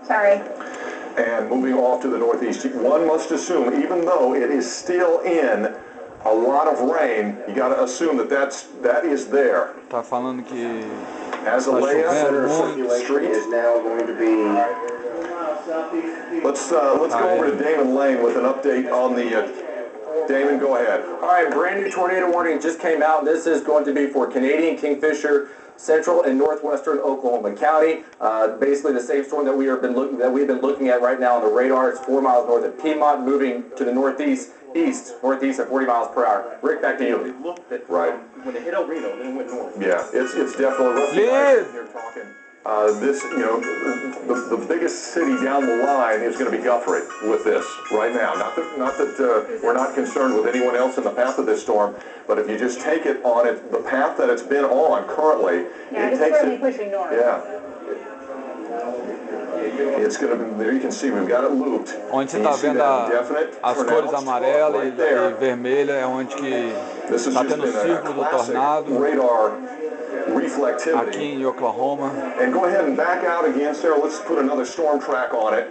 Sorry. And moving off to the northeast, one must assume, even though it is still in a lot of rain, you got to assume that that is there. Tá falando que As a chovendo layup, street is now going to be. Let's go over to Damon Lane with an update on the. Damon, go ahead. All right, brand new tornado warning just came out. This is going to be for Canadian Kingfisher, central and northwestern Oklahoma County. Basically, the same storm that we've been looking at right now on the radar. It's 4 miles north of Piedmont, moving to the northeast at 40 miles per hour. Rick, back to you. It looked at, right. When it hit El Reno, then it went north. Yeah, it's definitely rough. You're talking. This, the biggest city down the line is going to be Guthrie with this right now. Not that we're not concerned with anyone else in the path of this storm, but if you just take it on the path that it's been on currently, it takes it pushing north. Yeah. It's going to be, there you can see we've got it looped. Onde você está vendo as cores amarela e vermelha é onde que está tendo o círculo do tornado. Radar reflectivity. Aqui em Oklahoma. And go ahead and back out again, Sarah. Let's put another storm track on it.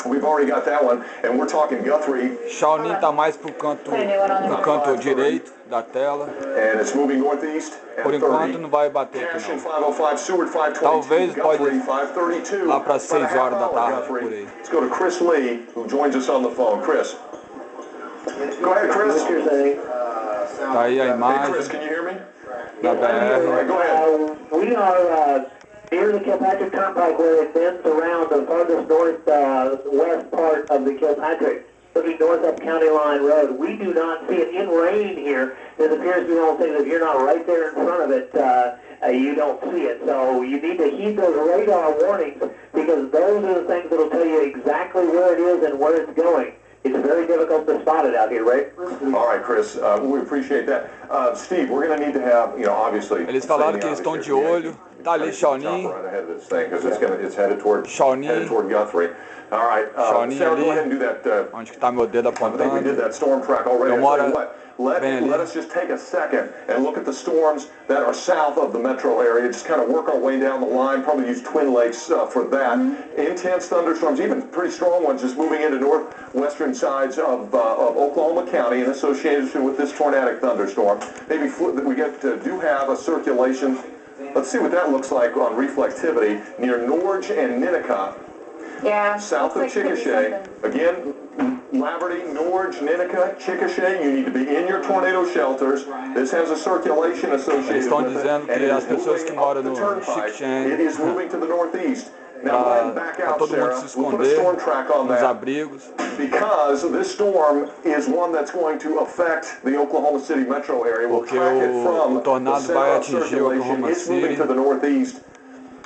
We've already got that one, and we're talking Guthrie. Shawnee está mais pro canto direito da tela. And it's moving northeast. Por enquanto não vai bater aqui não. Talvez pode lá para 6 horas da tarde por aí. Let's go to Chris Lee, who joins us on the phone. Chris. Go ahead, Chris. Tá aí a imagem. Hey, Chris, can you hear me? Da BR. Go ahead. We are near the Kilpatrick Turnpike where it bends around the farthest northwest part of the Kilpatrick, looking north up County Line Road. We do not see it in rain here. It appears to be one of the things, if you're not right there in front of it, you don't see it. So you need to heed those radar warnings because those are the things that will tell you exactly where it is and where it's going. It's very difficult to spot it out here, right? All right, Chris, we appreciate that. Steve, we're going to need to have, obviously. Eles falaram que eles estão de olho. Tá ali Shawnee. Right ahead of this thing because it's headed toward Guthrie. All right, Shawnee Sarah, ali. Go ahead and do that. Onde que tá meu dedo apontando. We did that storm track already. Let ali. us just take a second and look at the storms that are south of the metro area. Just kind of work our way down the line. Probably use Twin Lakes for that. Intense thunderstorms, even pretty strong ones, just moving into northwestern sides of Oklahoma County and associated with this tornadic thunderstorm. Maybe we do have a circulation. Let's see what that looks like on reflectivity near Norge and Ninnekah. Yeah. South of Chickasha. Again, Laverty, Norge, Ninnekah, Chickasha, you need to be in your tornado shelters. This has a circulation associated with it. And it is moving up the turnpike. It is moving to the northeast. Now go ahead and back out, Sarah. We'll put a storm track on that. Because this storm is one that's going to affect the Oklahoma City metro area. We'll track it from the center of circulation. It's moving to the northeast.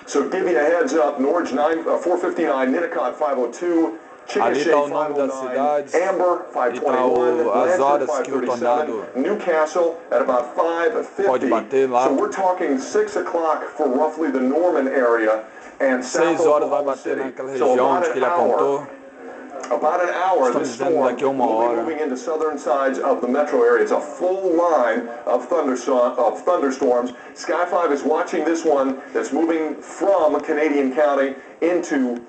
So give you a heads up, Norge 459, Ninnekah 502, Chickasha 509, Amber 521, Blanchard 537, Newcastle at about 550. So we're talking 6 o'clock for roughly the Norman area and south of Oklahoma City. So about an hour, this storm will be moving into southern sides of the metro area. It's a full line of thunderstorms. Sky 5 is watching this one that's moving from Canadian County into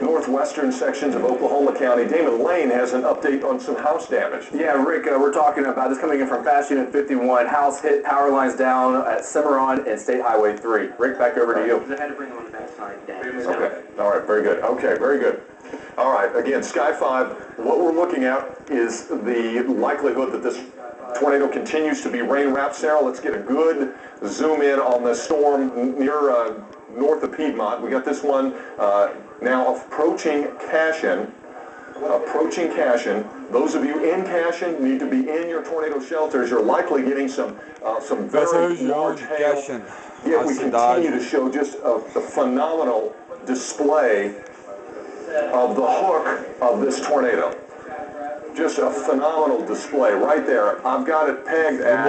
northwestern sections of Oklahoma County. Damon Lane has an update on some house damage. Yeah, Rick, we're talking about this coming in from Fast Unit 51. House hit, power lines down at Cimarron and State Highway 3. Rick, back over to you. I had to bring them on the backside. Okay, all right, very good. Okay, very good. All right, again, Sky 5, what we're looking at is the likelihood that this tornado continues to be rain-wrapped. Sarah, let's get a good zoom in on the storm near north of Piedmont. We got this one now approaching Cashin. Those of you in Cashin need to be in your tornado shelters. You're likely getting some very large hail. Yet we continue to show just a phenomenal display of the hook of this tornado. Just a phenomenal display right there. I've got it pegged at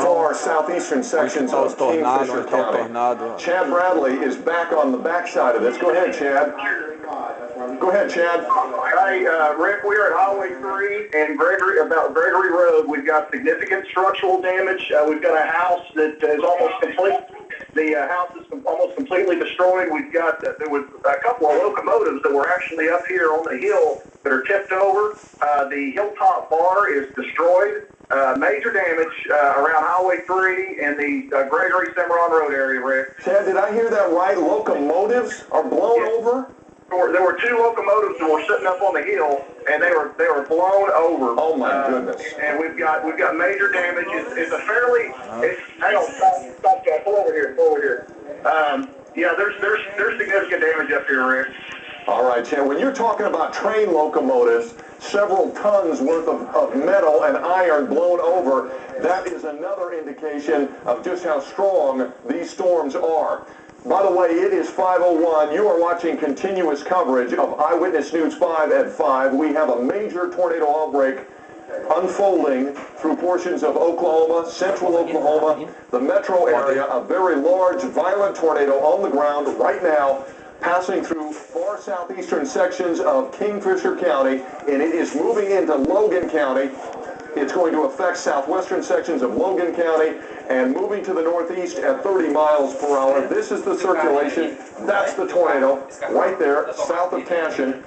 far southeastern sections of Kingfisher County. Chad Bradley is back on the backside of this. Go ahead, Chad. Go ahead, Chad. Hey, Rick, we are at Highway 3 and Gregory Road. We've got significant structural damage. We've got a house that is almost complete. The house is almost completely destroyed. We've got, there was a couple of locomotives that were actually up here on the hill that are tipped over. The hilltop bar is destroyed. Major damage around Highway 3 and the Gregory Cimarron Road area, Rick. Chad, did I hear that right? Locomotives are blown over? There were two locomotives that were sitting up on the hill, and they were blown over. Oh my goodness! And we've got major damage. It's a fairly. Hang on, stop, Chad. Pull over here. Yeah, there's significant damage up here, Rick. All right, Chad. When you're talking about train locomotives, several tons worth of metal and iron blown over, that is another indication of just how strong these storms are. By the way, it is 5:01. You are watching continuous coverage of Eyewitness News 5 at 5. We have a major tornado outbreak unfolding through portions of Oklahoma, central Oklahoma, the metro area. A very large, violent tornado on the ground right now, passing through far southeastern sections of Kingfisher County, and it is moving into Logan County. It's going to affect southwestern sections of Logan County and moving to the northeast at 30 miles per hour. This is the circulation. That's the tornado right there, south of Tashin.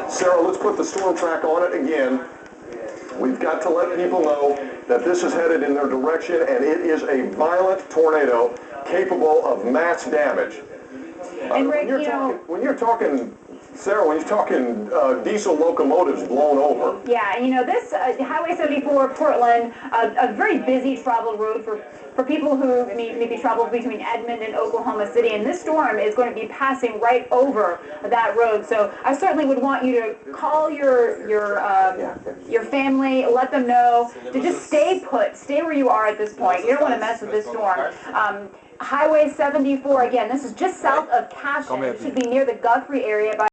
Sarah, let's put the storm track on it again. We've got to let people know that this is headed in their direction, and it is a violent tornado capable of mass damage. And Rick, when you're talking, Sarah, when you're talking diesel locomotives blown over. Yeah, you know, this Highway 74, Portland, a very busy travel road for people who maybe travel between Edmond and Oklahoma City, and this storm is going to be passing right over that road. So I certainly would want you to call your family, let them know to just stay put, stay where you are at this point. You don't want to mess with this storm. Highway 74, again, this is just south of Cashin. It should be near the Guthrie area.